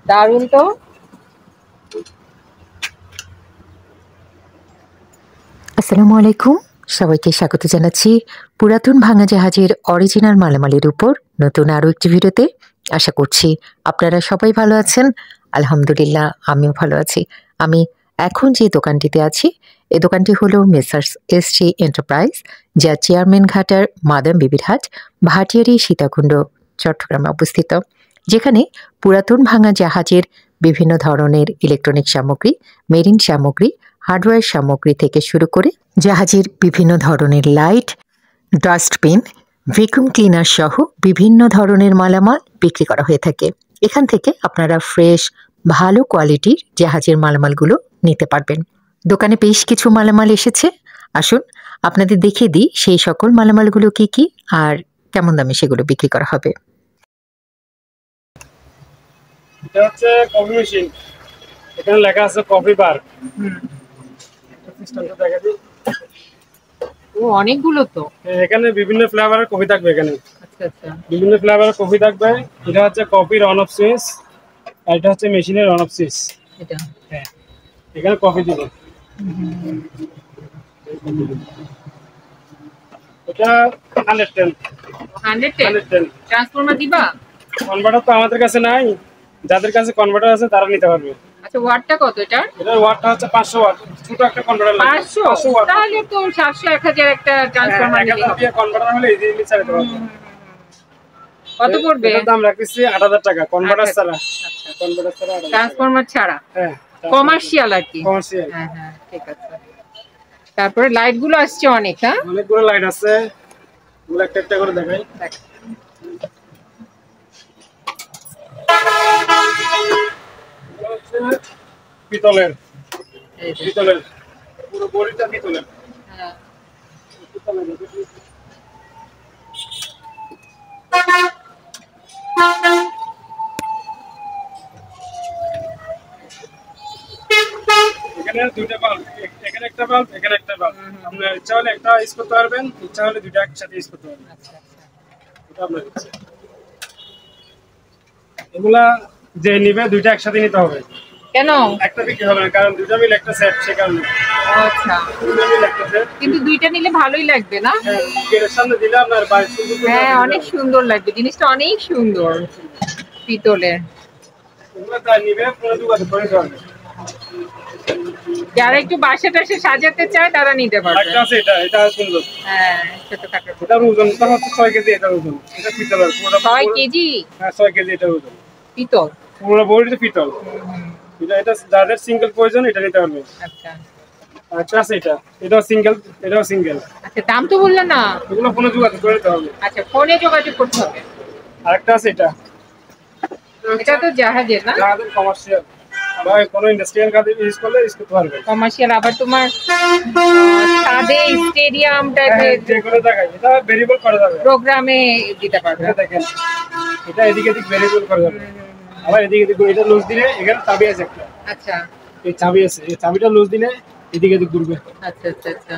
দারুণ তো। আসসালামু আলাইকুম, সবাইকে স্বাগত জানাচ্ছি পুরাতন ভাঙা জাহাজের অরিজিনাল মালামালের উপর নতুন আরও একটি ভিডিওতে। আশা করছি আপনারা সবাই ভালো আছেন। আলহামদুলিল্লাহ, আমিও ভালো আছি। আমি এখন যে দোকানটিতে আছি, এই দোকানটি হলো মেসার্স SG এন্টারপ্রাইজ, যা চেয়ারম্যান ঘাটার মাদাম বিবির হাট, ভাটিয়ারি, সীতাকুণ্ড, চট্টগ্রামে অবস্থিত, যেখানে পুরাতন ভাঙা জাহাজের বিভিন্ন ধরনের ইলেকট্রনিক সামগ্রী, মেরিন সামগ্রী, হার্ডওয়্যার সামগ্রী থেকে শুরু করে জাহাজের বিভিন্ন ধরনের লাইট, ডাস্টবিন, ভ্যাকুয়াম ক্লিনার সহ বিভিন্ন ধরনের মালামাল বিক্রি করা হয়ে থাকে। এখান থেকে আপনারা ফ্রেশ, ভালো কোয়ালিটির জাহাজের মালামালগুলো নিতে পারবেন। দোকানে বেশ কিছু মালামাল এসেছে, আসুন আপনাদের দেখিয়ে দিই সেই সকল মালামালগুলো কি কি আর কেমন দামে সেগুলো বিক্রি করা হবে। এটা হচ্ছে কফি মেশিন, এখানে লেখা আছে কফি বার। ও অনেকগুলো তো। এখানে বিভিন্ন ফ্লেভারের কফি থাকবে, এখানে আচ্ছা আচ্ছা, বিভিন্ন ফ্লেভারের কফি থাকবে। এটা হচ্ছে কফির অন অফ সুইচ, আর এটা হচ্ছে মেশিনের অন অফ সুইচ। এটা হ্যাঁ, এখানে কফি দিবে। এটা 110 110 ট্রান্সফরমার দিবা? কনভার্টার তো আমাদের কাছে নাই, যাদের কাছে কনভার্টার আছে তারা নিতে পারবে। আচ্ছা, ওয়াটটা কত এটা? এটার ওয়াটটা হচ্ছে 500 ওয়াট, ছোট একটা কনভার্টার লাগবে। 500 ওয়াট, তাহলে তো 700 1000 একটা ট্রান্সফরমার নিতে 1000 হবে। দিয়ে কনভার্টার হলে ইজিলি চালাতে পারবে। কত পড়বে? এটার দাম রাখতেছি 8000 টাকা, কনভার্টার ছাড়া। আচ্ছা, কনভার্টার ছাড়া 8000 টাকা। ট্রান্সফরমার ছাড়া, হ্যাঁ, কমার্শিয়াল আর কি। কমার্শিয়াল। হ্যাঁ হ্যাঁ, ঠিক আছে। তারপরে লাইট গুলো আসছে অনেক। হ্যাঁ, অনেকগুলো লাইট আছে, এগুলো একটা একটা করে দেখাই। এগুলো হচ্ছে পিতলের, পিতলের পুরো বডিটা পিতলের। হ্যাঁ, এখানে দুইটা বাল্ব, এখানে একটা বাল্ব, এখানে একটা বাল্ব। আপনার ইচ্ছা হলে একটা ইউজ করতে পারবেন, ইচ্ছা হলে দুইটা একসাথে ইউজ করতে পারবেন। আচ্ছা আচ্ছা। এটা আপনার ইচ্ছা। এগুলা যে নিবে দুইটা একসাথে নিতে হবে, কেন? একটা বিক্রি হবে না, কারণ দুইটা মিলে একটা সেট, সে কারণে আচ্ছা, দুইটা মিলে একটা সেট। কিন্তু দুইটা নিলে ভালোই লাগবে না? গেটের সামনে দিলে আপনার বাইরে সুন্দর করে হ্যাঁ, অনেক সুন্দর লাগবে, জিনিসটা অনেক সুন্দর পিতলের। এগুলো তাই নিবে, পুরো যোগাযোগ করে দিতে হবে। যারা একটু বাসা টাসা সাজাতে চায় তারা নিতে পারবে। একটা আছে, এটা এটা সুন্দর। হ্যাঁ, ছোটখাটো। এটার ওজনটা হচ্ছে 6 কেজি, এটার ওজন। এটা পিতলের পুরোটা। 6 কেজি হ্যাঁ, 6 কেজি এটার ওজন। পিতল। পুরো বডিটা পিতল। এটা যাদের সিঙ্গেল প্রয়োজন এটা নিতে পারবে। আচ্ছা আচ্ছা, আছে এটা, এটাও সিঙ্গেল, এটাও সিঙ্গেল। আচ্ছা, দাম তো বললেন না? এগুলো ফোনে যোগাযোগ করে দিতে হবে। আচ্ছা, ফোনে যোগাযোগ করতে হবে। আরেকটা আছে এটা, এটা তো জাহাজের না? যাদের কমার্শিয়াল বা কোনো ইন্ডাস্ট্রিয়াল কাজে ইউজ করলে ইউজ করতে পারবে। কমার্শিয়াল, আবার তোমার ছাদে স্টেডিয়াম টাইপের যে কোনো জায়গায় এটা ভেরিয়েবল করা যাবে, প্রোগ্রামে দিতে পারবে। এটা দেখেন, এটা এদিকে এদিক ভেরিয়েবল করা যাবে। আবার এদিকে এদিক এটা লুজ দিলে এখানে চাবি আছে একটা, আচ্ছা এই চাবি আছে, এই চাবিটা লুজ দিলে এদিকে এদিক ঘুরবে। আচ্ছা আচ্ছা আচ্ছা।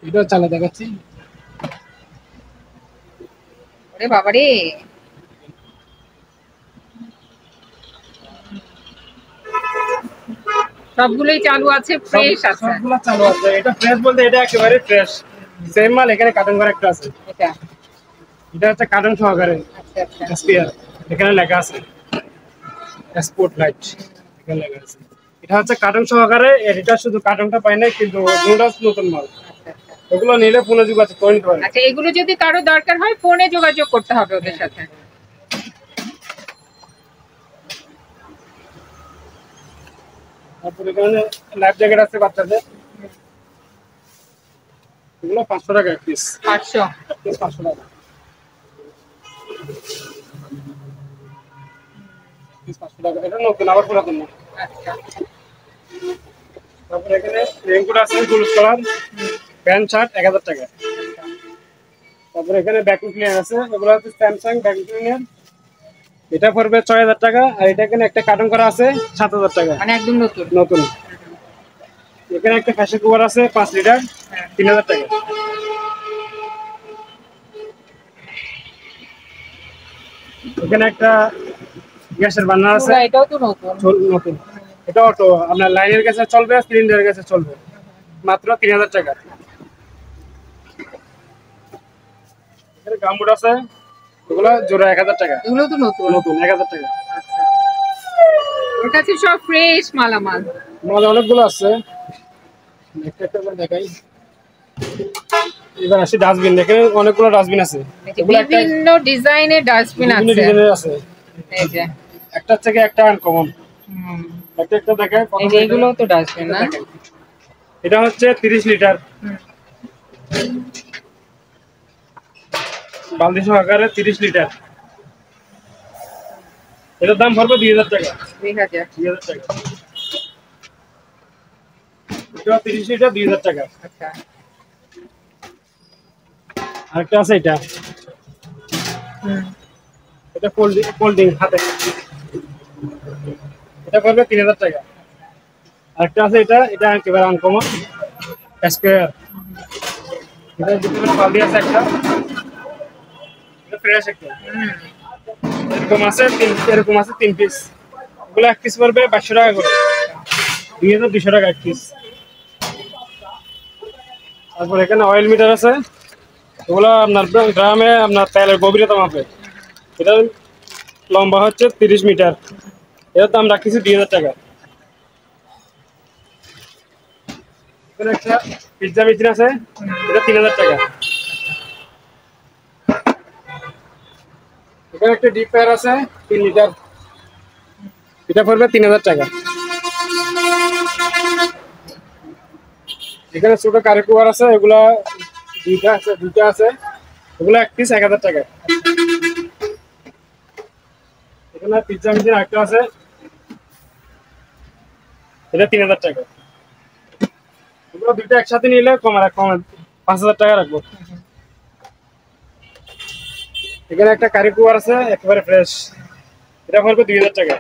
এটা চালা দেখাচ্ছি। ওরে বাবারে, সবগুলোই চালু আছে, ফ্রেশ আছে। সবগুলো চালু আছে। এটা ফ্রেশ বলতে এটা একেবারে ফ্রেশ, সেম মাল। এখানে কার্টন করা একটা আছে, এটা এটা হচ্ছে কার্টন সহকারে আচ্ছা আচ্ছা। স্পিয়ার। এখানে লেখা আছে স্পট লাইট, এখানে লেখা আছে। এটা হচ্ছে কার্টন সহকারে, এটা শুধু কার্টনটা পাই না, কিন্তু দুটো নতুন মাল। ওগুলো নিলে ফোনে যোগাযোগ করে নিতে পারবে। আচ্ছা, এগুলো যদি কারো দরকার হয় ফোনে যোগাযোগ করতে হবে ওদের সাথে। তারপরে এখানে লাইফ জ্যাকেট আছে বাচ্চাদের, এগুলো 500 টাকা এক পিস। 500 500 টাকা পিস, 500 টাকা। এটা নতুন, আবার পুরাতন না। আচ্ছা। তারপরে এখানে রেইনকোট আছে হলুদ কালার, প্যান্ট শার্ট 1000 টাকা। তারপরে এখানে ভ্যাকুয়াম ক্লিনার আছে, এগুলো হচ্ছে স্যামসাং ভ্যাকুয়াম ক্লিনার, এটা পড়বে 6000 টাকা। আর এটা এখানে একটা কার্টন করা আছে 7000 টাকা, মানে একদম নতুন নতুন। এখানে একটা ফ্যাশন কুকার আছে 5 লিটার, 3000 টাকা। এখানে একটা গ্যাসের বার্নার আছে, এটাও তো নতুন। নতুন। এটা অটো, আপনার লাইনের গ্যাসে চলবে, সিলিন্ডারের গ্যাসে চলবে, মাত্র 3000 টাকা। এখানে গামবুট আছে, এগুলো জোড়া 1000 টাকা। এগুলো তো নতুন। নতুন 1000 টাকা। আচ্ছা, ওর কাছে সব ফ্রেশ মালামাল। আমাদের অনেকগুলো আছে, একটা একটা করে দেখাই। এবার আসি ডাস্টবিন, দেখেন অনেকগুলো ডাস্টবিন আছে, এগুলো একটা বিভিন্ন ডিজাইনের ডাস্টবিন বিভিন্ন আছে। ডিজাইনের আছে, এই যে একটা থেকে একটা আনকমন। একটা একটা দেখাই, এই যে এগুলো তো ডাস্টবিন না? দেখেন এটা হচ্ছে 30 লিটার বালতি সহকারে, 30 লিটার। এটার দাম পড়বে 2000 টাকা। 2000 টাকা। এটা 30 লিটার 2000 টাকা। আচ্ছা, আরেকটা আছে এটা, এটা কোল্ড ড্রিঙ্ক হাতে, এটা পড়বে 3000 টাকা। আরেকটা আছে এটা, এটা একেবারে আনকমন স্কয়ার, এটা দুটো বালতি আছে, একটা এটা ফ্রেশ একটা, এরকম আছে 3 পিস, এগুলো এক পিস পড়বে 2200 টাকা করে, 2200 টাকা এক পিস। তারপর এখানে অয়েল মিটার আছে, এগুলো আপনার গ্রামে আপনার তেলের গভীরতা মাপে। এটা লম্বা হচ্ছে 30 মিটার, এটার দাম রাখতেছি 2000 টাকা। এখানে একটা পিৎজা মেশিন আছে, এটা 3000 টাকা। এখানে একটা ডিপ ফ্রায়ার আছে 3 লিটার, এটা পড়বে 3000 টাকা। এখানে ছোট কারি কুয়ার আছে, এগুলা দুইটা আছে, এগুলো এক পিস 1000 টাকা। এখানে পিৎজা মেশিন একটা আছে, এটা 3000 টাকা। এগুলো দুইটা একসাথে নিলে কম 5000 টাকা রাখবো। এখানে একটা কারি কুয়ার আছে একেবারে ফ্রেশ, এটা পড়বে 2000 টাকা।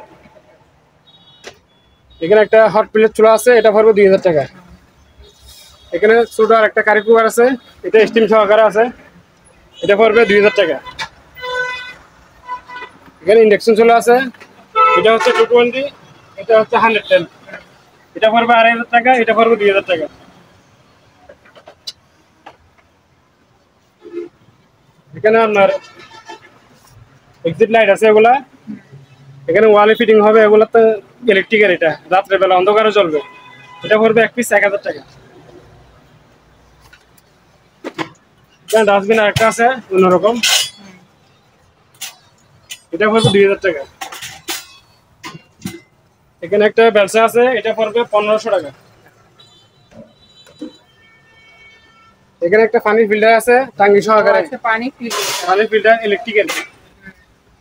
এখানে একটা হট প্লেট চুলা আছে, এটা পড়বে 2000 টাকা। এখানে ছোট আর একটা কারি কুয়ার আছে, এটা স্টিম সহকারে আছে, এটা পড়বে 2000 টাকা। এখানে ইন্ডাকশন চুলা আছে, এটা হচ্ছে 220, এটা হচ্ছে 110, এটা পড়বে 2500 টাকা, এটা পড়বে 2000 টাকা। এখানে আপনার এক্সিট লাইট আছে, এগুলা এখানে ওয়ালে ফিটিং হবে, এগুলা তো ইলেকট্রিকের, এটা রাত্রে বেলা অন্ধকারে চলবে, এটা পড়বে এক পিস 1000 টাকা। এখানে ডাস্টবিন আরেকটা আছে অন্যরকম, এটা পড়বে 2000 টাকা। এখানে একটা ব্যবসা আছে, এটা পড়বে 1500 টাকা। এখানে একটা পানি ফিল্টার আছে টাঙ্গি সহকারে, পানি ফিল্টার ইলেকট্রিক্যাল,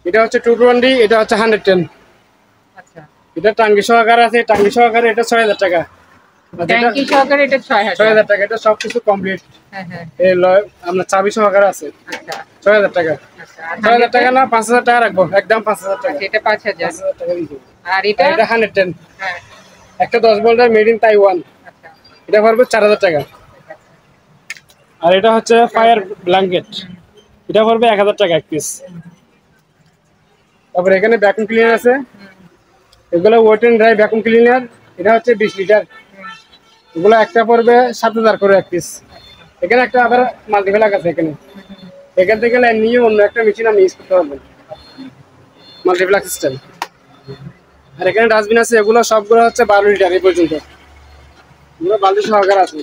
এটা হচ্ছে 220, এটা হচ্ছে 110। আচ্ছা, এটা টাঙ্গি সহকারে আছে, টাঙ্গি সহকারে এটা 6000 টাকা। ট্যাঙ্কি সহকারে এটা 6000 টাকা, এটা সবকিছু কমপ্লিট। হ্যাঁ হ্যাঁ, এই আপনার চাবি সহকারে আছে, আচ্ছা 6000 টাকা। আচ্ছা। 6000 টাকা না 5000 টাকা রাখবো, একদম 5000 টাকা। এটা 5000। 5000 টাকা দিবো। আর এটা এটা 110, হ্যাঁ, একটা 10 ভোল্টের মেড ইন তাইওয়ান, আচ্ছা এটা পড়বে 4000 টাকা। আর এটা হচ্ছে ফায়ার ব্ল্যাঙ্কেট, এটা পড়বে 1000 টাকা এক পিস। তারপর এখানে ভ্যাকুম ক্লিনার আছে, এগুলো wet and dry vacuum cleaner, এটা হচ্ছে 20 লিটার, এগুলো একটা পড়বে 7000 করে এক পিস। এখানে একটা আবার মাল্টিপ্লাগ আছে, এখান থেকে লাইন নিয়ে অন্য একটা মেশিন আমি ইউজ করতে পারবেন, মাল্টিপ্লাগ সিস্টেম। আর এখানে ডাস্টবিন আছে, এগুলো সবগুলো হচ্ছে 12 লিটার এই পর্যন্ত, এগুলো বালতি সহকারে আছে,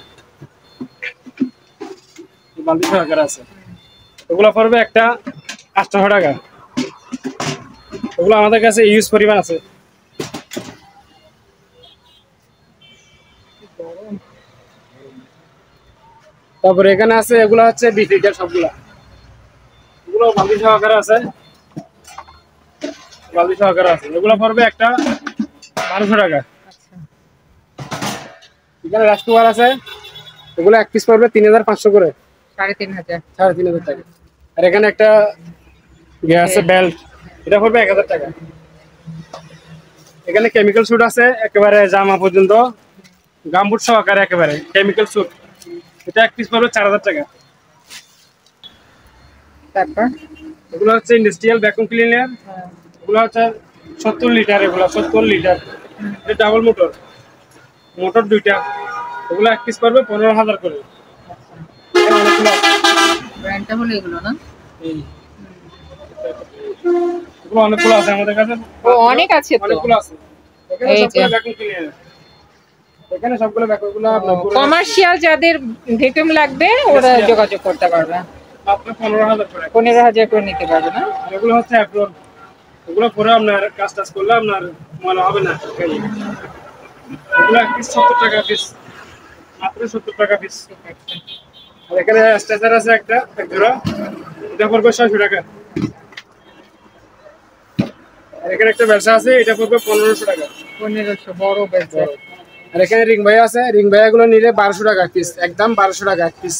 বালতি সহকারে আছে, এগুলো পড়বে একটা 800 টাকা। এগুলো আমাদের কাছে ইউজ পরিমাণ আছে। তারপরে এখানে আছে, এগুলো হচ্ছে 20 লিটার সবগুলা, এগুলো বালতি সহকারে আছে, বালতি সহকারে আছে, এগুলো পড়বে একটা 1200 টাকা। এখানে রাইস কুকার আছে, এগুলো এক পিস পড়বে 3500 করে, 3500 3500 টাকা। আর এখানে একটা গ্যাস বেল্ট, এটা পড়বে 1000 টাকা। এখানে কেমিক্যাল স্যুট আছে একেবারে জামা পর্যন্ত, গামবুট সহকারে একেবারে কেমিক্যাল স্যুট, এটা এক পিস পড়বে 4000 টাকা। তারপর এগুলো হচ্ছে ইন্ডাস্ট্রিয়াল ভ্যাকুম ক্লিনার, এগুলো হচ্ছে 70 লিটার, এগুলা 70 লিটার। এটা ডাবল মোটর, মোটর দুইটা। এগুলো এক পিস পড়বে 15,000 করে। অনেকগুলো আছে। ব্র্যান্ডটা হলো এগুলো না? এগুলো অনেকগুলো আছে আমাদের কাছে। ও অনেক আছে তো। অনেকগুলো আছে। এখানে এই যে। সবগুলো ভ্যাকুয়াম ক্লিনার। এখানে সবগুলো ভ্যাকুয়ামগুলো আপনার কমার্শিয়াল যাদের ভ্যাকুয়াম লাগবে ওরা যোগাযোগ করতে পারবে। মাত্র 15,000 করে। 15,000 করে নিতে পারবে না? আর এগুলো হচ্ছে অ্যাপ্রন। এগুলো পরে আপনার কাজ টাজ করলে আপনার ময়লা হবে না। এগুলো এক পিস 70 টাকা পিস, মাত্র 70 টাকা পিস। আর এখানে স্ট্রেচার আছে একটা, এক জোড়া, এটা পড়বে 600 টাকা। আর এখানে একটা ব্যবসা আছে, এটা পড়বে 1500 টাকা। 1500 বড় বেলচা। আর এখানে রিং ভাইয়া আছে, রিং ভাইয়া গুলো নিলে 1200 টাকা পিস, একদম 1200 টাকা এক পিস।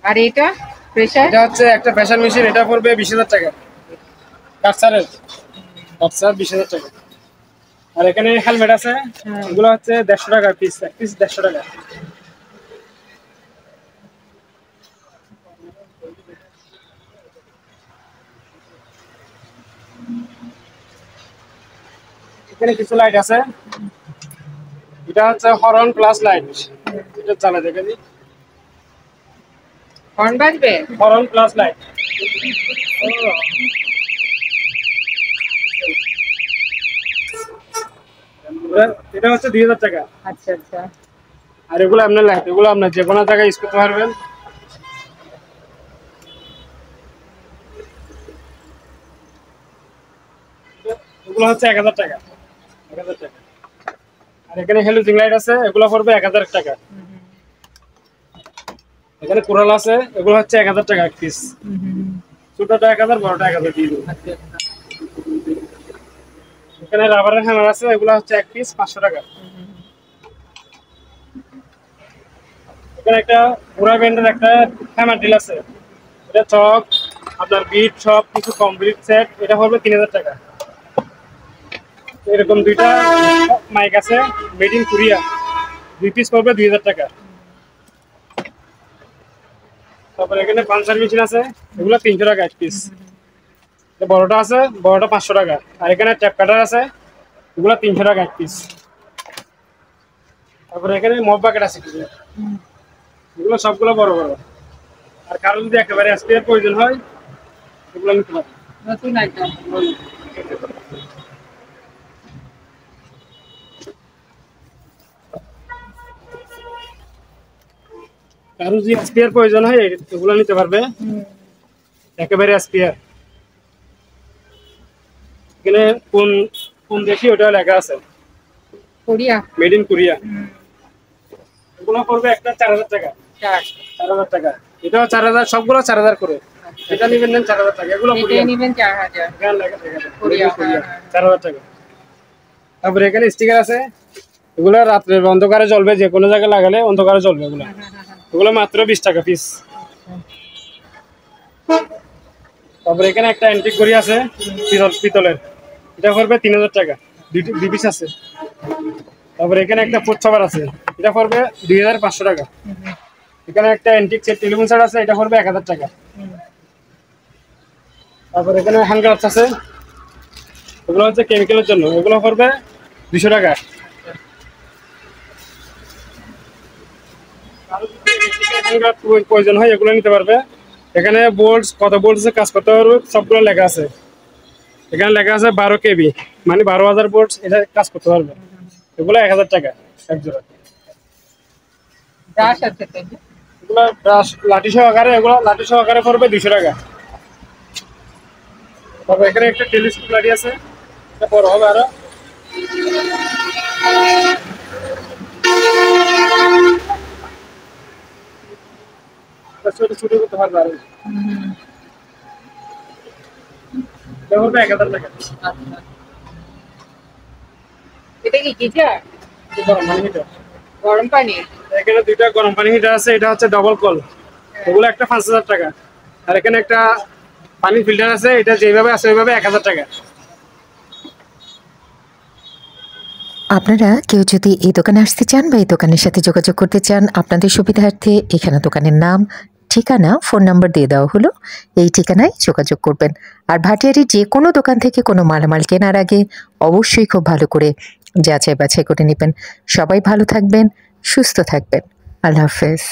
আর এটা প্রেসার? এটা হচ্ছে একটা প্রেসার মেশিন, এটা পড়বে 20,000 টাকা। কাটসারের কাটসার 20,000 টাকা। আর এখানে হেলমেট আছে, এগুলো হচ্ছে 150 টাকা পিস, এক পিস 150 টাকা। এখানে কিছু লাইট আছে, এটা হচ্ছে হরন প্লাস লাইট, এটা চালা দেখে দিই। হর্ন বাজবে? হরন প্লাস লাইট, এটা হচ্ছে 2,000 টাকা। আচ্ছা আচ্ছা। আর এগুলো আপনার লাইট, এগুলো আপনার যে কোনো জায়গায় ইউজ করতে পারবেন। এগুলো হচ্ছে 1,000 টাকা, 1,000 টাকা। আর এখানে হেলুজিং লাইট আছে, এগুলো পড়বে 1,000 টাকা। এখানে কোরাল আছে, এগুলো হচ্ছে 1,000 টাকা এক পিস। ছোটটা 1,000, বড়টা 1,000 দিয়ে দেবো। এখানে রাবারের হ্যামার আছে, এগুলো হচ্ছে এক পিস 500 টাকা। এখানে একটা পুরা ব্র্যান্ডের একটা হ্যামার ড্রিল আছে, এটা চক আপনার বিট সব কিছু কমপ্লিট সেট, এটা পড়বে 3,000 টাকা। এরকম দুইটা মাইক আছে মেড ইন কোরিয়া, 2 পিস পড়বে 2,000 টাকা। তারপর এখানে পাঞ্চার মেশিন আছে, এগুলো 300 টাকা এক পিস। বড়টা আছে, বড়টা 500 টাকা। আর এখানে ট্যাপ কাটার আছে, এগুলো 300 টাকা এক পিস। তারপরে এখানে মপ বাকেট আছে কিছু, এগুলো সবগুলো বড় বড়। আর কারো যদি একেবারে স্পেয়ার প্রয়োজন হয়, এগুলো নিতে পারে। নতুন একদম। কারো যদি স্পেয়ার প্রয়োজন হয়, এগুলো নিতে পারবে, একেবারে স্পেয়ার। এখানে কোন কোন দেশি ওটা লেখা আছে, কোরিয়া, মেড ইন কোরিয়া। এগুলো পড়বে একটা 4,000 টাকা। 4,000 টাকা, এটাও 4,000, সবগুলো 4,000 করে। এটা নিবেন নেন 4,000 টাকা, এগুলো এটা নেবেন 4,000 এখানে লেখা থাকে কোরিয়া। 4,000 টাকা। তারপরে এখানে স্টিকার আছে, এগুলো রাত্রে অন্ধকারে জ্বলবে, যে কোনো জায়গায় লাগালে অন্ধকারে জ্বলবে। এগুলো এগুলো মাত্র 20 টাকা পিস। তারপরে এখানে একটা অ্যান্টিক ঘড়ি আছে পিতলের, এটা পড়বে 3,000 টাকা, 2 পিস আছে। তারপরে এখানে একটা ফুড সাবার আছে, এটা পড়বে 2,500 টাকা। এখানে একটা অ্যান্টিক সেট টেলিফোন সেট আছে, এটা পড়বে 1,000 টাকা। তারপরে এখানে হ্যান্ড গ্লাভস আছে, এগুলো হচ্ছে কেমিক্যালের জন্য, এগুলো পড়বে 200 টাকা। প্রয়োজন হয় এগুলো নিতে পারবে। এখানে বোল্টস, কত বোল্টস কাজ করতে পারবে সবগুলো লেখা আছে। এখানে লেখা আছে 12 কেবি, মানে 12,000 বোল্টস এটা কাজ করতে পারবে। এগুলো 1,000 টাকা এক জোড়া। ব্রাশ আছে তো? এগুলো ব্রাশ লাঠি সহকারে, এগুলো লাঠি সহকারে পড়বে 200 টাকা। তারপর এখানে একটা টেলিস্কোপ লাঠি আছে, এটা বড় হবে আরো। ছোট ছোট করতে পারবে আরো। এটা পড়বে 1,000 টাকা। আচ্ছা। এটা কি গিজার? গরম পানি হিটার। গরম পানি? এখানে দুইটা গরম পানি হিটার আছে, এটা হচ্ছে ডাবল কল, এগুলো একটা 5,000 টাকা। আর এখানে একটা পানি ফিল্টার আছে, এটা যেভাবে আছে ওইভাবে 1,000 টাকা। আপনারা কেউ যদি এই দোকানে আসতে চান বা এই দোকানের সাথে যোগাযোগ করতে চান, আপনাদের সুবিধার্থে এখানে দোকানের নাম, ঠিকানা, ফোন নাম্বার দিয়ে দেওয়া হলো। এই ঠিকানায় যোগাযোগ করবেন। আর ভাটিয়ারির যে কোনো দোকান থেকে কোনো মালামাল কেনার আগে অবশ্যই খুব ভালো করে যাচাই বাছাই করে নেবেন। সবাই ভালো থাকবেন, সুস্থ থাকবেন। আল্লাহ হাফেজ।